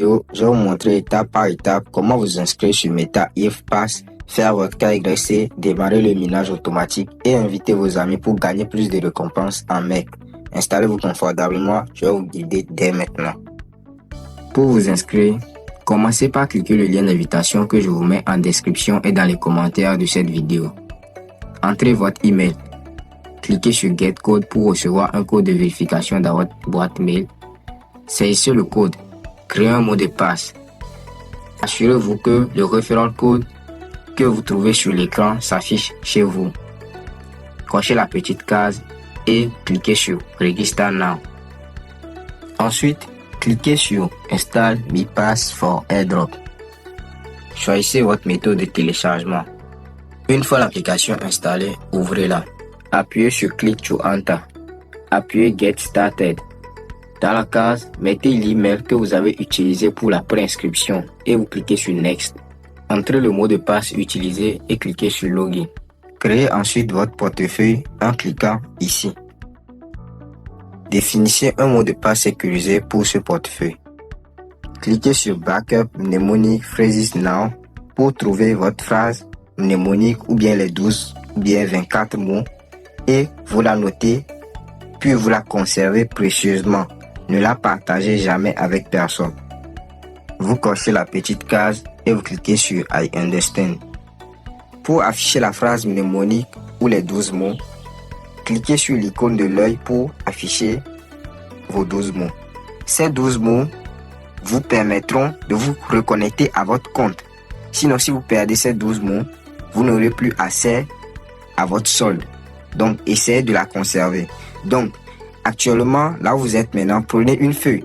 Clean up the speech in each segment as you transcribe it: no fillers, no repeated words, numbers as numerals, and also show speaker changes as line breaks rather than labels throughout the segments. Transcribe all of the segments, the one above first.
vidéo, je vais vous montrer étape par étape comment vous inscrire sur Meta if Pass, faire votre KYC, démarrer le minage automatique et inviter vos amis pour gagner plus de récompenses en mai. Installez-vous confortablement, je vais vous guider dès maintenant. Pour vous inscrire, commencez par cliquer le lien d'invitation que je vous mets en description et dans les commentaires de cette vidéo. Entrez votre email. Cliquez sur Get Code pour recevoir un code de vérification dans votre boîte mail. Saisissez le code. Créez un mot de passe. Assurez-vous que le referral code que vous trouvez sur l'écran s'affiche chez vous. Cochez la petite case et cliquez sur Register Now. Ensuite, cliquez sur Install MiPass for AirDrop. Choisissez votre méthode de téléchargement. Une fois l'application installée, ouvrez-la. Appuyez sur Click to Enter. Appuyez Get Started. Dans la case, mettez l'email que vous avez utilisé pour la préinscription et vous cliquez sur Next. Entrez le mot de passe utilisé et cliquez sur Login. Créez ensuite votre portefeuille en cliquant ici. Définissez un mot de passe sécurisé pour ce portefeuille. Cliquez sur Backup Mnemonic Phrases Now pour trouver votre phrase mnémonique ou bien les 12 ou bien 24 mots et vous la notez puis vous la conservez précieusement. Ne la partagez jamais avec personne. Vous cochez la petite case et vous cliquez sur I understand. Pour afficher la phrase mnémonique ou les 12 mots, cliquez sur l'icône de l'œil pour afficher vos 12 mots. Ces 12 mots vous permettront de vous reconnecter à votre compte. Sinon, si vous perdez ces 12 mots, vous n'aurez plus accès à votre solde. Donc, essayez de la conserver. Donc, actuellement, là où vous êtes maintenant, prenez une feuille.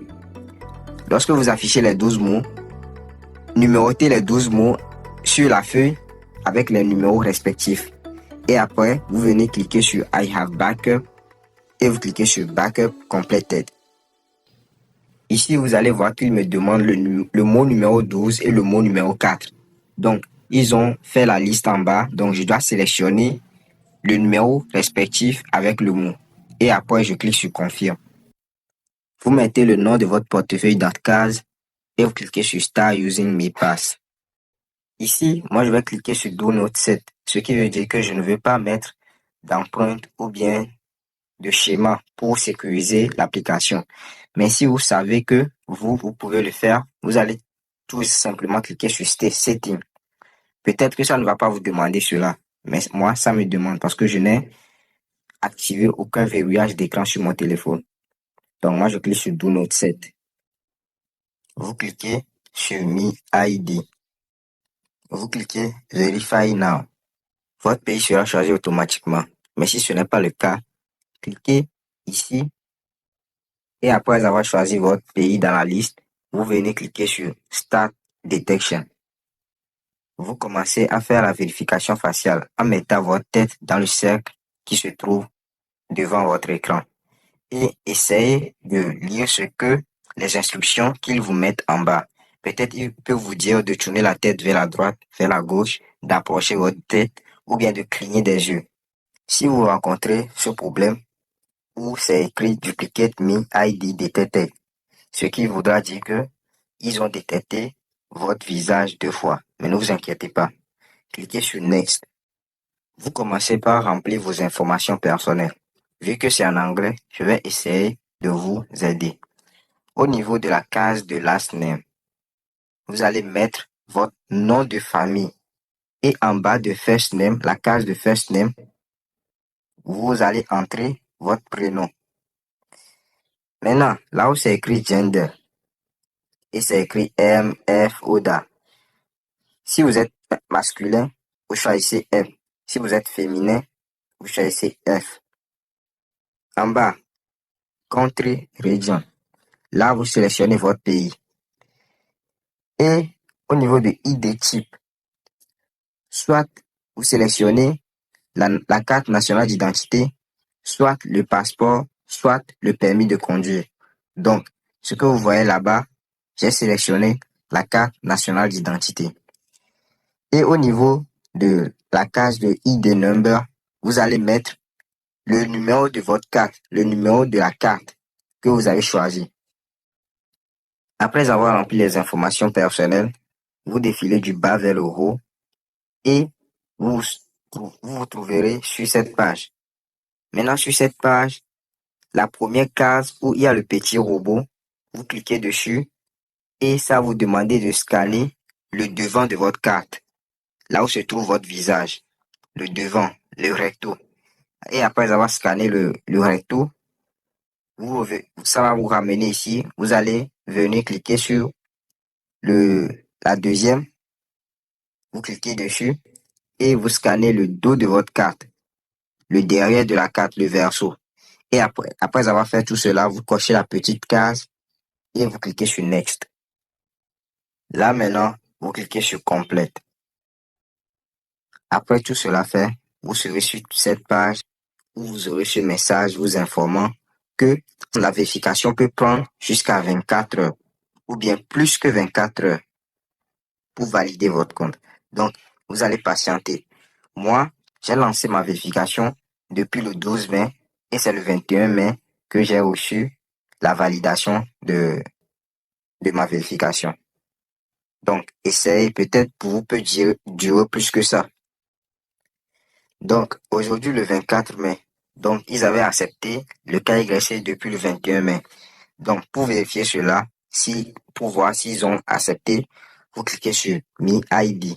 Lorsque vous affichez les 12 mots, numérotez les 12 mots sur la feuille avec les numéros respectifs. Et après, vous venez cliquer sur I have backup et vous cliquez sur Backup Completed. Ici, vous allez voir qu'il me demande le mot numéro 12 et le mot numéro 4. Donc, ils ont fait la liste en bas. Donc, je dois sélectionner le numéro respectif avec le mot. Et après, je clique sur Confirme. Vous mettez le nom de votre portefeuille dans la case et vous cliquez sur Start Using MiPass. Ici, moi, je vais cliquer sur Do Not Set, ce qui veut dire que je ne veux pas mettre d'empreinte ou bien de schéma pour sécuriser l'application. Mais si vous savez que vous pouvez le faire, vous allez tout simplement cliquer sur Setting. Peut-être que ça ne va pas vous demander cela, mais moi, ça me demande parce que je n'ai activé aucun verrouillage d'écran sur mon téléphone. Donc, moi, je clique sur Do Not Set. Vous cliquez sur Me ID. Vous cliquez Verify Now. Votre pays sera choisi automatiquement. Mais si ce n'est pas le cas, cliquez ici et après avoir choisi votre pays dans la liste, vous venez cliquer sur Start Detection. Vous commencez à faire la vérification faciale en mettant votre tête dans le cercle qui se trouve devant votre écran et essayez de lire les instructions qu'ils vous mettent en bas. Peut-être il peut vous dire de tourner la tête vers la droite, vers la gauche, d'approcher votre tête ou bien de cligner des yeux. Si vous rencontrez ce problème où c'est écrit Duplicate Me ID Detected, ce qui voudra dire que ils ont détecté votre visage 2 fois. Mais ne vous inquiétez pas. Cliquez sur Next. Vous commencez par remplir vos informations personnelles. Vu que c'est en anglais, je vais essayer de vous aider. Au niveau de la case de Last Name, vous allez mettre votre nom de famille. Et en bas de First Name, la case de First Name, vous allez entrer votre prénom. Maintenant, là où c'est écrit Gender, et c'est écrit M, F, ODA. Si vous êtes masculin, vous choisissez M. Si vous êtes féminin, vous choisissez F. En bas, Country Region. Là, vous sélectionnez votre pays. Et au niveau de ID type, soit vous sélectionnez la carte nationale d'identité, soit le passeport, soit le permis de conduire. Donc, ce que vous voyez là-bas, j'ai sélectionné la carte nationale d'identité. Et au niveau de la case de ID number, vous allez mettre le numéro de votre carte, le numéro de la carte que vous avez choisi. Après avoir rempli les informations personnelles, vous défilez du bas vers le haut et vous vous trouverez sur cette page. Maintenant, sur cette page, la première case où il y a le petit robot, vous cliquez dessus et ça vous demande de scanner le devant de votre carte, là où se trouve votre visage, le devant, le recto. Et après avoir scanné le recto, ça va vous ramener ici. Vous allez venir cliquer sur la deuxième, vous cliquez dessus et vous scannez le dos de votre carte, le derrière de la carte, le verso. Et après avoir fait tout cela, vous cochez la petite case et vous cliquez sur Next. Là maintenant, vous cliquez sur Complète. Après tout cela fait, vous serez sur cette page où vous aurez ce message vous informant que la vérification peut prendre jusqu'à 24 heures ou bien plus que 24 heures pour valider votre compte. Donc, vous allez patienter. Moi, j'ai lancé ma vérification depuis le 12 mai et c'est le 21 mai que j'ai reçu la validation de ma vérification. Donc, essayez, peut-être pour vous peut durer plus que ça. Donc, aujourd'hui, le 24 mai, donc, ils avaient accepté le KYC depuis le 21 mai. Donc, pour vérifier cela, pour voir s'ils ont accepté, vous cliquez sur Me ID.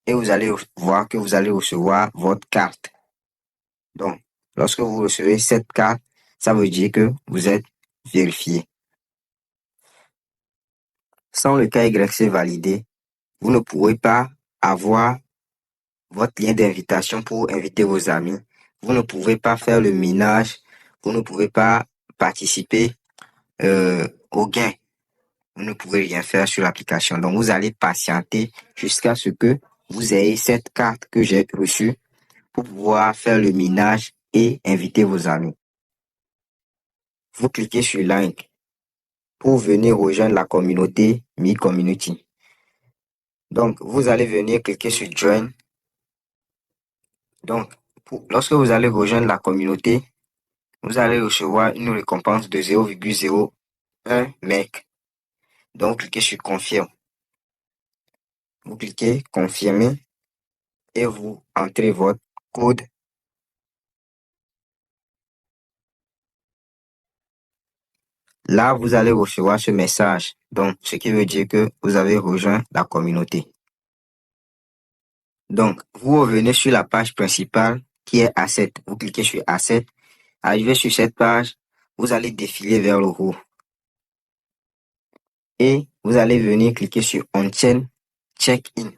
Et vous allez voir que vous allez recevoir votre carte. Donc, lorsque vous recevez cette carte, ça veut dire que vous êtes vérifié. Sans le KYC validé, vous ne pourrez pas avoir votre lien d'invitation pour inviter vos amis. Vous ne pouvez pas faire le minage. Vous ne pouvez pas participer au gain. Vous ne pouvez rien faire sur l'application. Donc, vous allez patienter jusqu'à ce que vous ayez cette carte que j'ai reçue pour pouvoir faire le minage et inviter vos amis. Vous cliquez sur Like pour venir rejoindre la communauté Me Community. Donc, vous allez venir cliquer sur Join. Donc, lorsque vous allez rejoindre la communauté, vous allez recevoir une récompense de 0,01 mec. Donc, cliquez sur Confirme. Vous cliquez Confirmer et vous entrez votre code. Là, vous allez recevoir ce message. Donc, ce qui veut dire que vous avez rejoint la communauté. Donc, vous revenez sur la page principale qui est Asset. Vous cliquez sur Asset. Arrivé sur cette page, vous allez défiler vers le haut. Et vous allez venir cliquer sur On-Chain Check-in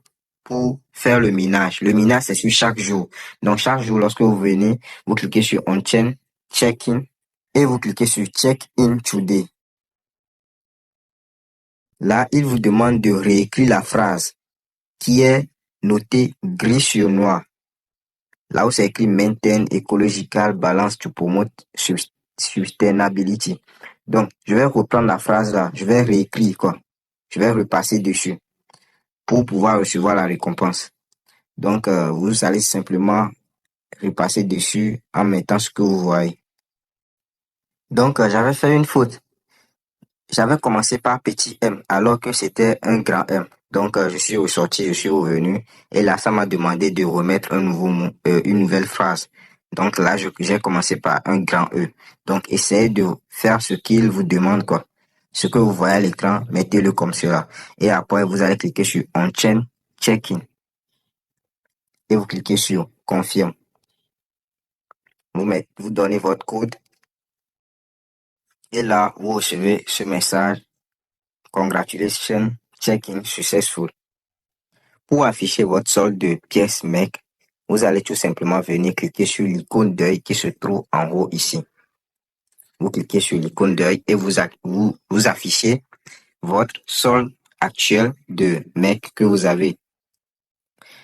pour faire le minage. Le minage, c'est sur chaque jour. Donc, chaque jour, lorsque vous venez, vous cliquez sur On-Chain Check-in et vous cliquez sur Check-in Today. Là, il vous demande de réécrire la phrase qui est notée gris sur noir. Là où c'est écrit Maintain Ecological Balance to Promote Sustainability. Donc, je vais reprendre la phrase là. Je vais réécrire quoi. Je vais repasser dessus pour pouvoir recevoir la récompense. Donc, vous allez simplement repasser dessus en mettant ce que vous voyez. Donc, j'avais fait une faute. J'avais commencé par petit m alors que c'était un grand M. Donc, je suis ressorti, je suis revenu. Et là, ça m'a demandé de remettre une nouvelle phrase. Donc là, j'ai commencé par un grand E. Donc, essayez de faire ce qu'il vous demande, quoi. Ce que vous voyez à l'écran, mettez-le comme cela. Et après, vous allez cliquer sur On-Chain Check-in. Et vous cliquez sur Confirme. Vous donnez votre code. Et là, vous recevez ce message. Congratulations, check-in successful. Pour afficher votre solde de pièces MEC, vous allez tout simplement venir cliquer sur l'icône d'œil qui se trouve en haut ici. Vous cliquez sur l'icône d'œil et vous affichez votre solde actuel de MEC que vous avez.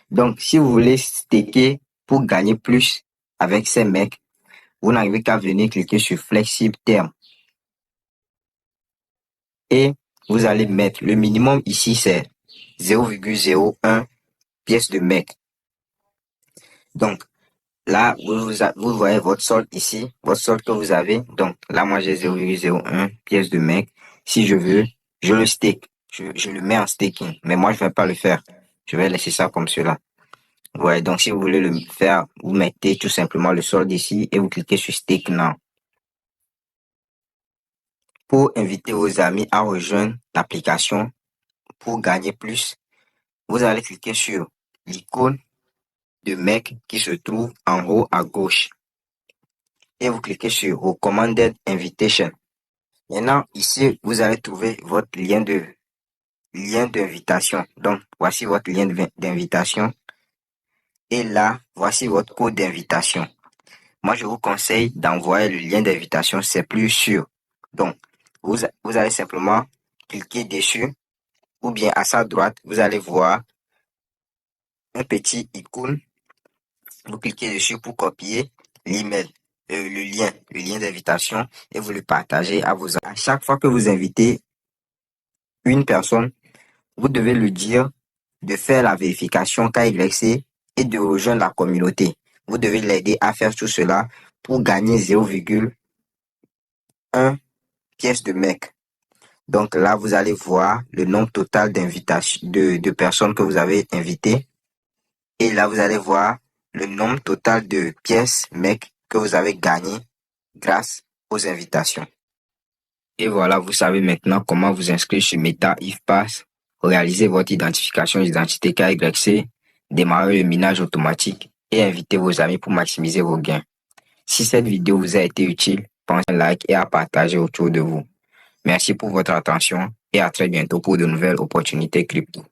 Donc, si vous voulez staker pour gagner plus avec ces MEC, vous n'arrivez qu'à venir cliquer sur Flexible Term. Et vous allez mettre le minimum ici, c'est 0,01 pièces de MEC. Donc, là, vous voyez votre solde ici, votre solde que vous avez. Donc, là, moi, j'ai 0,01 pièces de MEC. si je veux, je le stake. Je le mets en staking. Mais moi, je vais pas le faire. Je vais laisser ça comme cela. Ouais, donc si vous voulez le faire, vous mettez tout simplement le solde ici et vous cliquez sur Stake Now. Pour inviter vos amis à rejoindre l'application pour gagner plus, vous allez cliquer sur l'icône de mec qui se trouve en haut à gauche et vous cliquez sur Recommended Invitation. Maintenant, ici, vous allez trouver votre lien d'invitation. Donc, voici votre lien d'invitation. Et là, voici votre code d'invitation. Moi, je vous conseille d'envoyer le lien d'invitation, c'est plus sûr. Donc, vous allez simplement cliquer dessus ou bien à sa droite, vous allez voir un petit icône. Vous cliquez dessus pour copier l'email, le lien d'invitation et vous le partagez à vos amis. À chaque fois que vous invitez une personne, vous devez lui dire de faire la vérification KYC et de rejoindre la communauté. Vous devez l'aider à faire tout cela pour gagner 0,1 pièce de mec. Donc là, vous allez voir le nombre total d'invitations de personnes que vous avez invitées. Et là, vous allez voir le nombre total de pièces mec que vous avez gagné grâce aux invitations. Et voilà, vous savez maintenant comment vous inscrire sur Meta IFPass, réaliser votre identification d'identité KYC, démarrer le minage automatique et inviter vos amis pour maximiser vos gains. Si cette vidéo vous a été utile, pensez à like et à partager autour de vous. Merci pour votre attention et à très bientôt pour de nouvelles opportunités crypto.